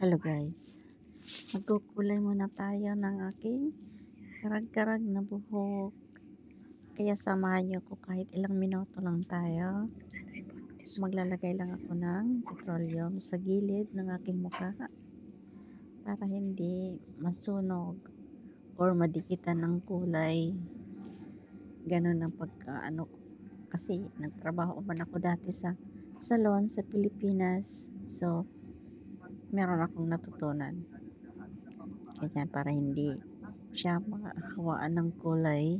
Hello guys, magkukulay muna tayo ng aking karag-karag na buhok. Kaya samahan niyo ko kahit ilang minuto lang tayo. Maglalagay lang ako ng petroleum sa gilid ng aking mukha para hindi masunog or madikitan ng kulay. Ganun ang pagkaano ko. Kasi nagtrabaho man ako dati sa salon sa Pilipinas. So, meron akong natutunan. Ganyan, para hindi siya mahawaan ng kulay.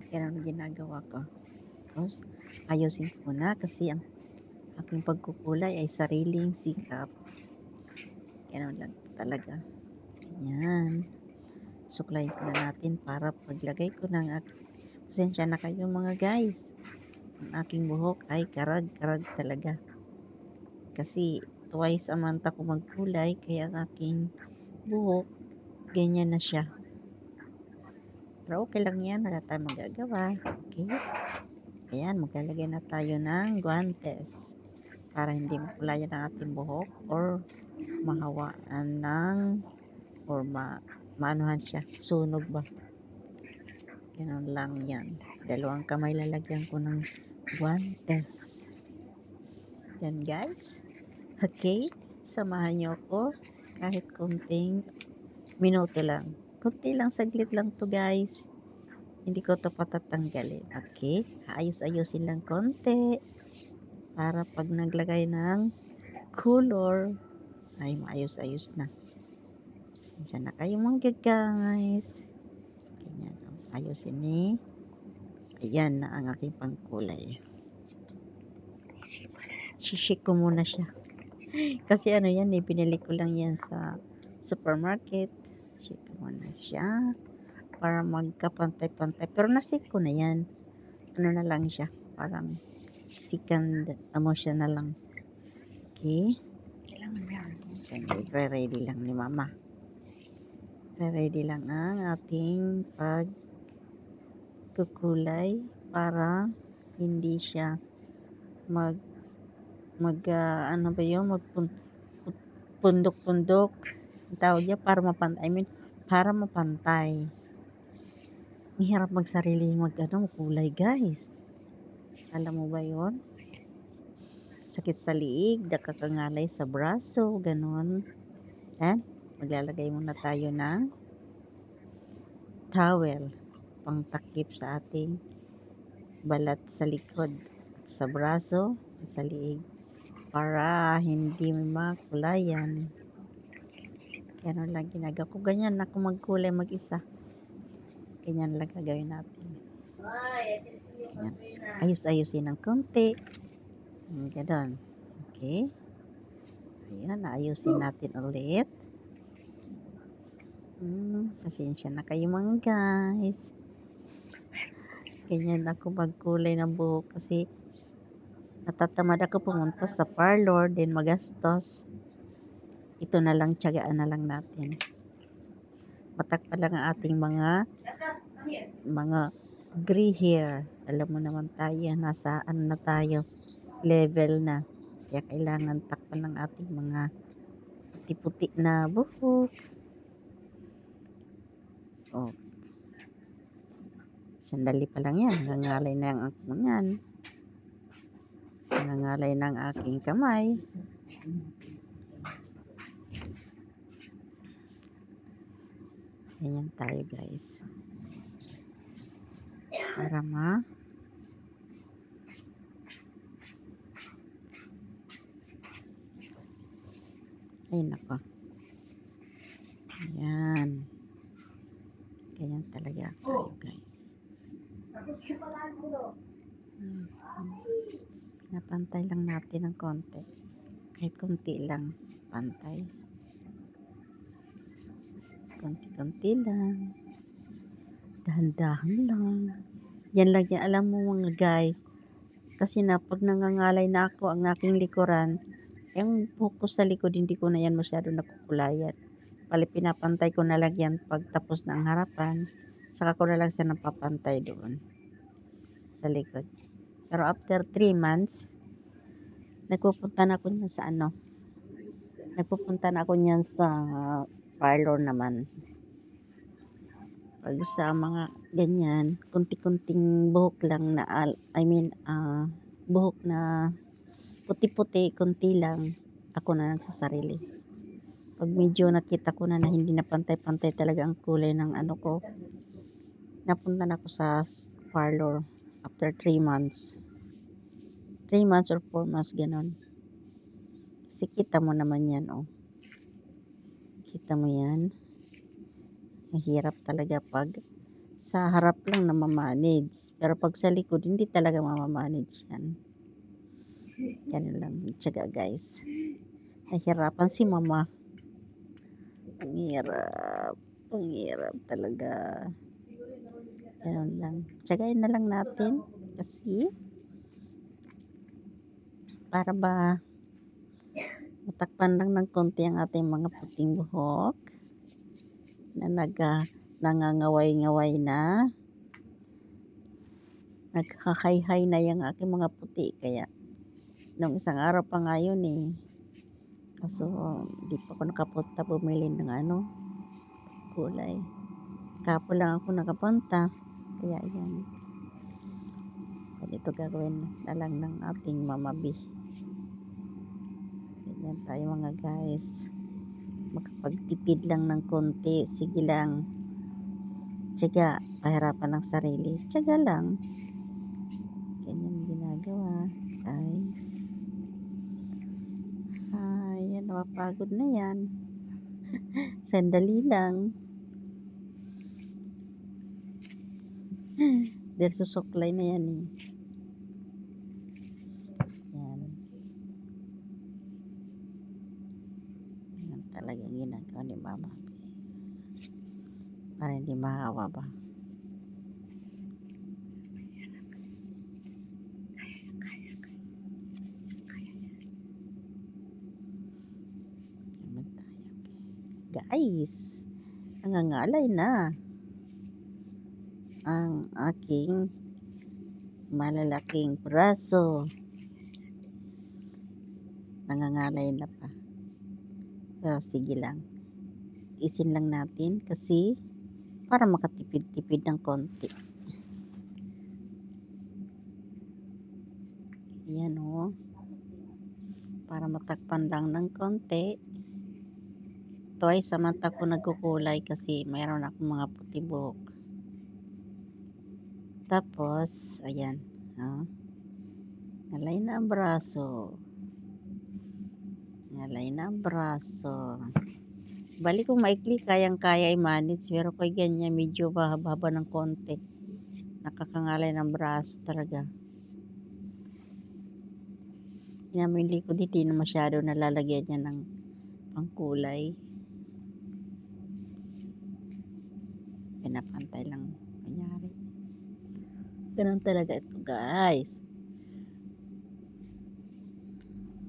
Yan ang ginagawa ko. Tapos, ayusin ko na kasi ang aking pagkukulay ay sariling sikap. Ganun lang talaga. Yan. Suklayin ko na natin para paglagay ko ng pasensya na kayo mga guys. Ang aking buhok ay karag-karag talaga. Kasi twice a month ako magkulay kaya ang aking buhok ganyan na siya. Pero okay lang yan, wala tayong magagawa. Okay. Ayan, maglalagay na tayo ng guantes para hindi makulayan ang ating buhok or mahawaan ng or maanuhan siya, sunog ba. Ganun lang yan. Dalawang kamay lalagyan ko ng guantes. Yan guys. Okay, samahan niyo ako kahit konting minuto lang. Kunti lang, saglit lang to guys. Hindi ko to patatanggalin. Okay, ayos-ayusin lang konti para pag naglagay ng color ay maayos-ayos na. Pasensya na kayo mga guys. Ganyan, ayusin ni. Ayan na ang aking pangkulay. Sishik ko muna siya. Kasi ano yan eh, binili ko lang yan sa supermarket. Shake ko muna siya para magkapantay-pantay. Pero nasik ko na yan. Ano na lang siya, parang second emotion na lang. Okay. Ready lang ni mama. Ready lang ang ating pagkukulay para hindi siya ano ba yun, magpundok-pundok. Ang tawag niya para mapantay. Para mapantay. Ang hirap magsarili kulay guys. Alam mo ba yun? Sakit sa liig, nakakangalay sa braso, ganun. Yan, maglalagay muna tayo ng towel pang takip sa ating balat sa likod at sa braso at sa liig para hindi makulayan. Ganun lang ginagawa ko. Ganyan ako magkulay mag-isa. Ganyan lang gagawin natin. Ganyan. Ayos-ayusin ng konti. Ganun. Okay. Ayan, naayusin natin ulit. Pasensya na kayo mga guys. Ganyan ako magkulay ng buhok kasi natatamad ako pumunta sa parlor din magastos. Ito na lang, tiyagaan na lang natin. Matakpa lang ang ating mga gray hair. Alam mo naman tayo, nasa ano na tayo, level na. Kaya kailangan takpan ng ating mga puti-puti na buhok. Oh. Sandali pa lang yan. Nangangalay na ang aking yan. Nangangalay ng aking kamay. Ganyan tayo guys. Para ay nako. Ayan. Ganyan talaga tayo guys. Napantay lang natin ng konti. Kahit konti lang. Pantay. Konti-konti lang. Dahan-dahan lang. Yan lang yan. Alam mo mga guys. Kasi na pag nangangalay na ako ang aking likuran, yung buhok ko sa likod hindi ko na yan masyado nakukulayan. Pali pinapantay ko na lang yan pag tapos na ang harapan. Saka ko na lang siya napapantay doon sa likod. Pero after 3 months, nagpupunta na ako sa Nagpupunta na ako niyan sa parlor naman. Pag sa mga ganyan, konti-konting buhok lang na buhok na puti-puti, konti lang, ako na nagsasarili. Pag medyo nakita ko na hindi na pantay-pantay talaga ang kulay ng ano ko, napunta na ako sa parlor after 3 months. 3 months or 4 months ganon. Kasi kita mo naman yan, oh. Kita mo yan. Mahirap talaga pag sa harap lang na ma-manage. Pero pag sa likod, hindi talaga mamamanage yan. Ganun lang. Tiyaga, guys. Nahirapan si mama. Ang hirap. Ang hirap talaga. Ganun lang. Tiyagain na lang natin. Kasi, para ba matakpan lang ng konti ang ating mga puting buhok na nangangaway-ngaway na. Nagkakayhay na yung aking mga puti. Kaya, nung isang araw pa nga yun eh. Kaso, di pa ako nakapunta bumili ng kulay. Kapo lang ako nakapunta. Kaya yan. Ganito gagawin na lang ng ating mamabi. Ganyan tayo mga guys. Makapagtipid lang ng konti. Sige lang. Tiyaga. Pahirapan ng sarili. Tiyaga lang. Ganyan ginagawa. Guys. Ay, yan. Napapagod na yan. Sandali lang. Dahil susuklay na yan eh. Yan. Yan talagang ginagawa ni mama. Para hindi mahawa ba. Guys, nangangalay na ang aking malalaking braso. Nangangalay na pa. Pero sige lang. Isin lang natin kasi para makatipid-tipid ng konti. Yan o. Para matakpan lang ng konti. Twice a month ako nagkukulay kasi mayroon akong mga puti buhok. Tapos, ayan. Ngalay na ang braso. Ngalay na ang braso. Balik kung maikli, kayang-kaya i-manage. Pero kung ganyan, medyo bahaba ng konti. Nakakangalay ng braso talaga. Pinamili ko dito na masyado nalalagyan niya ng pangkulay. Pinapantay lang nangyari. Ganun talaga ito guys.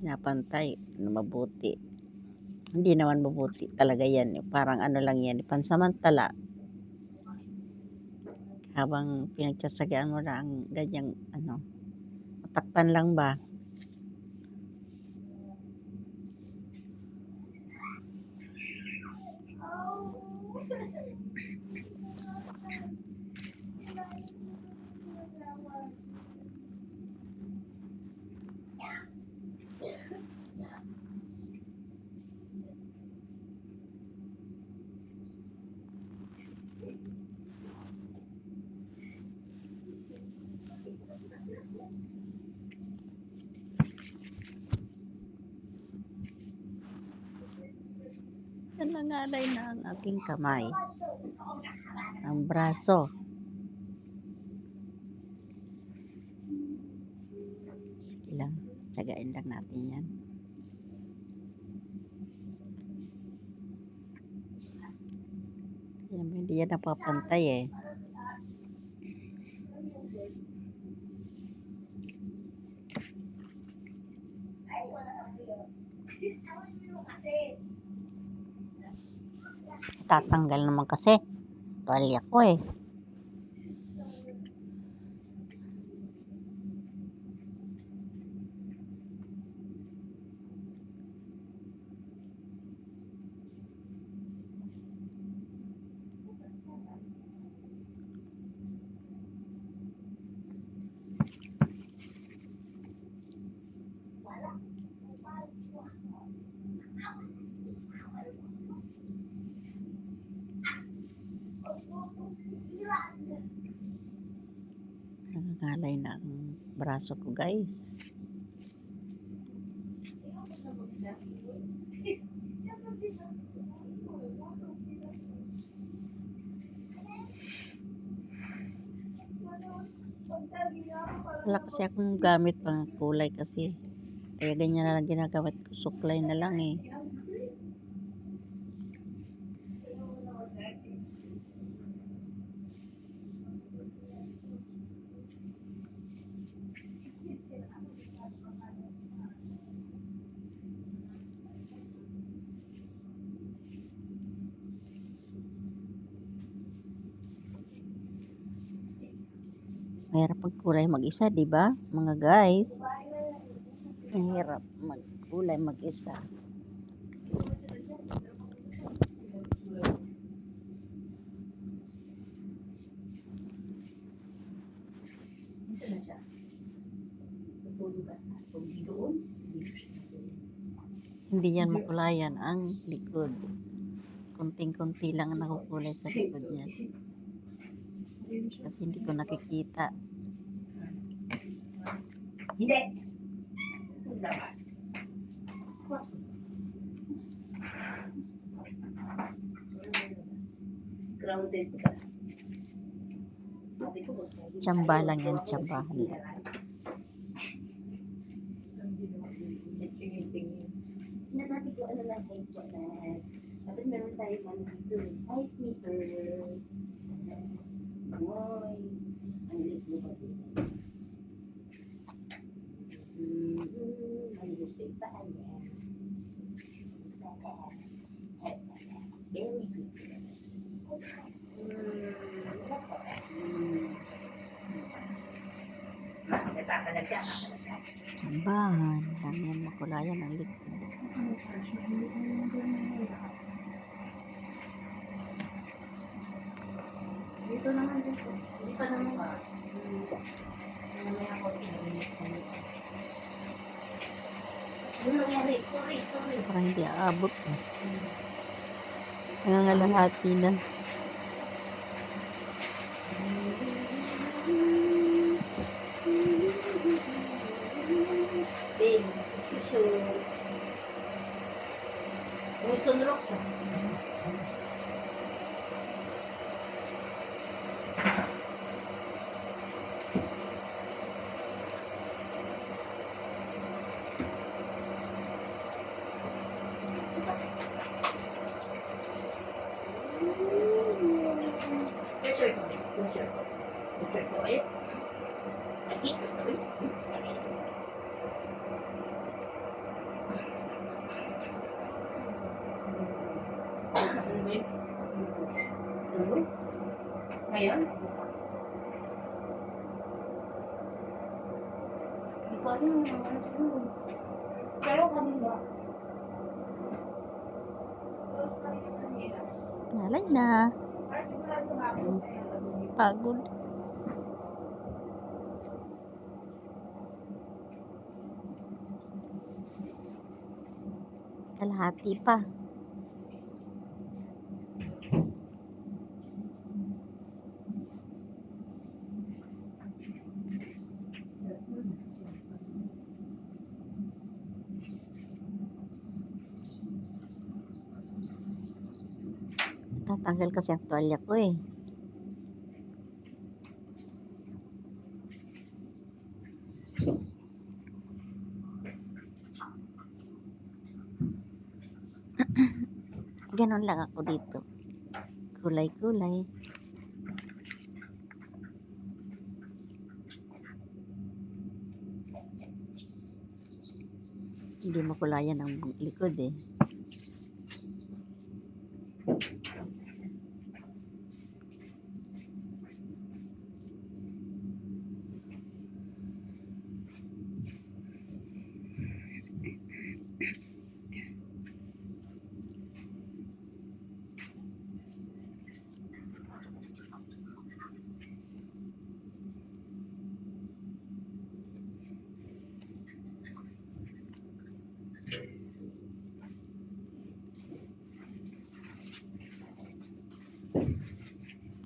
Pinapantay na mabuti. Hindi naman mabuti talaga yan. Parang lang yan. Pansamantala. Habang pinagsasagaan mo na ang ganyang matakpan lang ba. Nangangalay na ang aking kamay. Ang braso. Sige lang. Tsagain lang natin yan. Hindi yan napapantay eh. Tatanggal naman kasi. Palya ko eh. braso ko, guys. Wala kasi akong gamit pang kulay kasi. Kaya ganyan na lang ginagawa ko. Suklay na lang eh. Mahirap magkulay mag-isa, di ba? Mga guys. Mahirap magkulay mag-isa. Hindi yan makulayan ang likod. Kunting-kunti lang ang nakukulay sa likod niya. Kasi hindi ko nakikita. Hindi. Labas. Grounded ka. Sabi ko, Tsamba lang yan, tsambahan lang. Tingnan natin kung ano lang sa internet. Dapat meron tayo ano dito. Height meter. Boy. Ang lit mo ba dito? May gusto pa yan. Very good. Tsambahan lang yan makulayan ang likod. Dito naman dito. Hindi pa naman ba? Mamaya ako ano nangyari? Sorry. Parang hindi aabot eh. Nangangalahati na. Babe, so... Wilson Rocks ah. Ngayon? Ikaw yung pero kami ba? Nalay na. Pagod. Kalahati pa. Tatanggal kasi ang tuwalya ko eh. Ganon lang ako dito. Kulay-kulay. Hindi makulayan ang likod eh.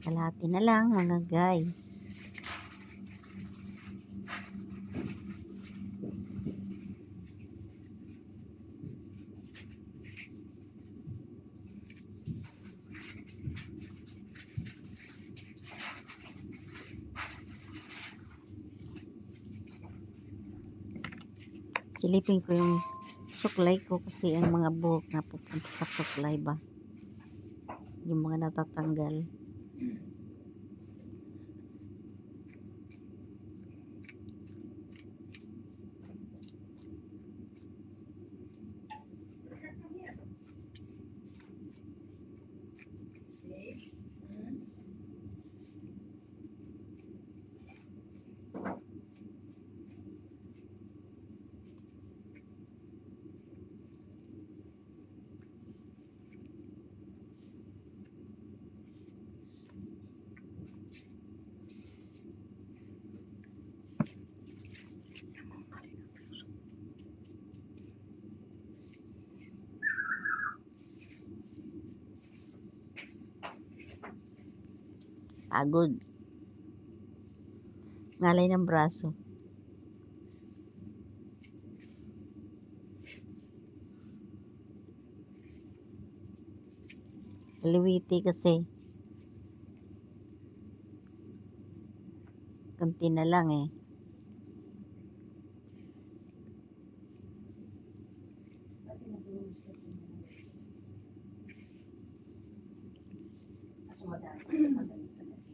Kalahati na lang mga guys. Silipin ko yung suklay ko kasi ang mga buhok na pupunta sa suklay ba. Yung mga natatanggal. Pagod. Ngalay ng braso. Liwiti kasi. Kunti na lang eh. Kaso madami sa magaling sa gabi.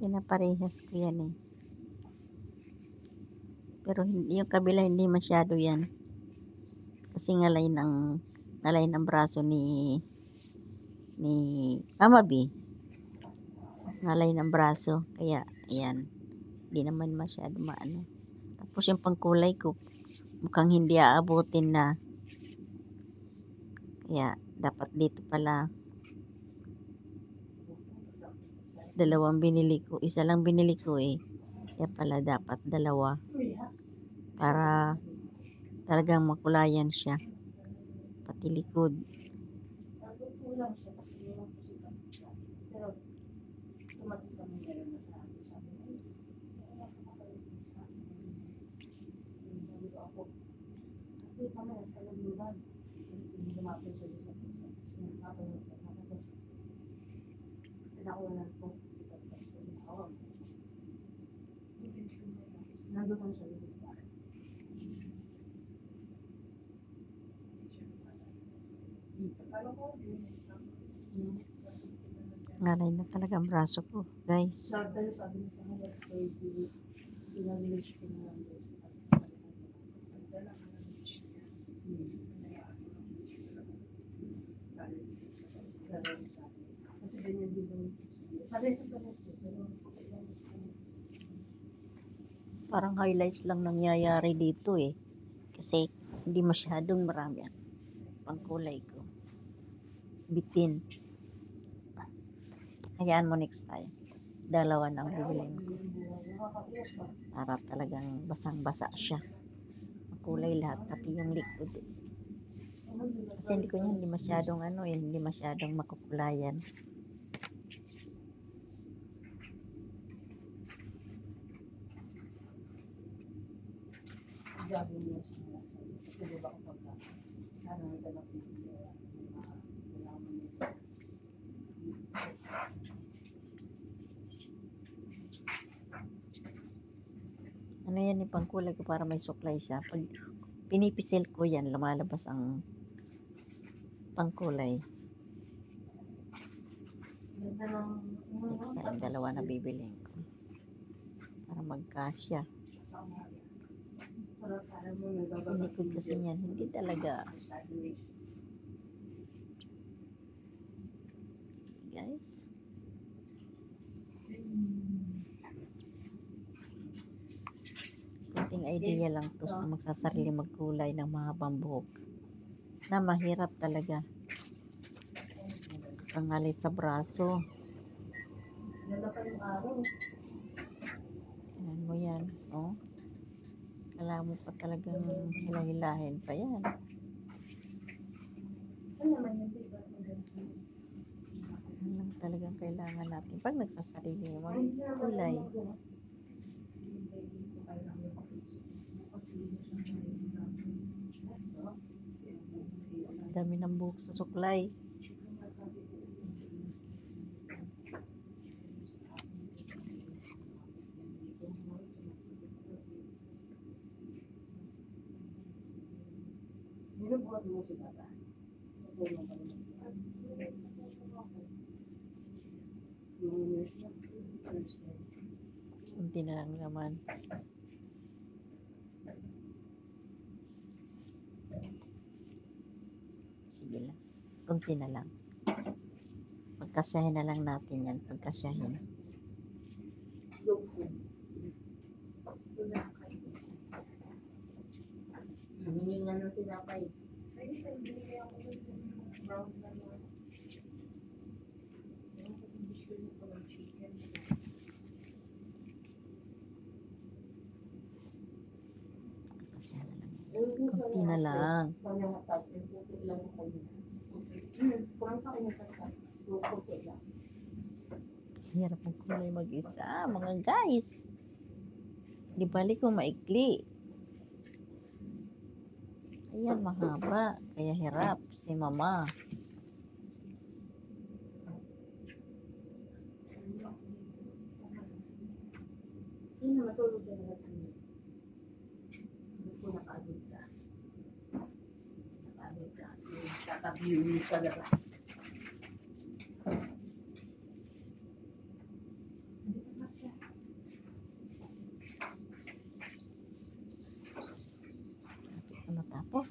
Pinaparehas ko yan eh. Pero yung kabila hindi masyado yan. Kasi ngalay ng braso ni Mama B. Ngalay ng braso. Kaya, ayan. Hindi naman masyado maano. Tapos yung pangkulay ko, mukhang hindi aabutin na. Kaya, dapat dito pala. Dalawang binili ko. Isa lang binili ko eh. Kaya pala dapat dalawa. Para talagang makulayan siya. Pati likod. Kulang siya kasi yung sikat siya. Pero tumating kami meron na sabi ko, wala sa kakalitis na. Sabi ko ako, kasi kami nasa labiban. Kasi lumapit siya sa sinapapin sa kapatid. Nakuha po sikat kasi nakawag. Nandun siya dito. Ngalay na talaga ang braso ko, guys. Sabi niya sa mga pinag-release ko na lang sa kasi ganyan din ba sabi ko ba Parang highlights lang nangyayari dito eh. Kasi hindi masyadong marami ang pangkulay ko. Bitin. Hayaan mo next time. Dalawa nang bibilin ko. Para talagang basang-basa siya. Makulay lahat, pati yung liquid. Kasi hindi masyadong hindi masyadong makukulayan. gagawin niya sa mga sabi. Kasi diba kapag nararamdaman ko yung kailangan nito. Ano yan yung pangkulay ko para may suklay siya. Pag pinipisil ko yan, lumalabas ang pangkulay. Next time, dalawa na bibilin ko. Para magkasya. Yung likod kasi niyan, hindi talaga. Guys. Kunting idea lang to sa magsasarili magkulay ng mga bambuhok. Na mahirap talaga. Pangalit sa braso. Ayan mo yan. Oh. Kailangan mo pa talagang hilahilahin pa yan. talagang kailangan natin pag nagsasarili ng mga kulay. Dami ng buhok sa suklay. Binubuhat mo si Bata. Natulong ka naman. Mga nurse na. Nurse na. Kunti na lang naman. Sige lang. Kunti na lang. Pagkasyahin na lang natin yan. Pagkasyahin. Dog food. Hingin nga ng tinapay. Ay, hindi ako ng brown na naman. Gusto niyo po ng chicken. Pagkasyahin na lang. Kunti na lang. Pangahatag, yung puti lang ako yun. Kurang pa kayo nagtatag. Yung puti lang. Hirap ang kulay mag-isa, mga guys. Di balik ko maikli. Ayan, mahaba. Kaya hirap si mama. Hindi na matulog ka na natin. Hindi po nakaagod ka. Nakaagod ka. Kakabiyo sa labas. Ano tapos?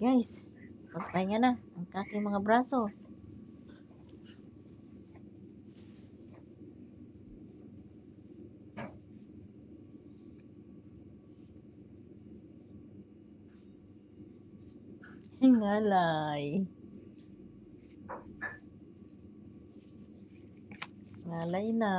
Guys, magpahinga na ang aking mga braso. Ngalay. Ngalay na.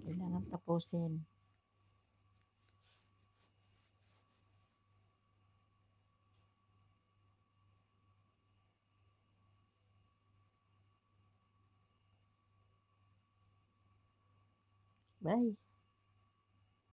Kailangan tapusin. Bye.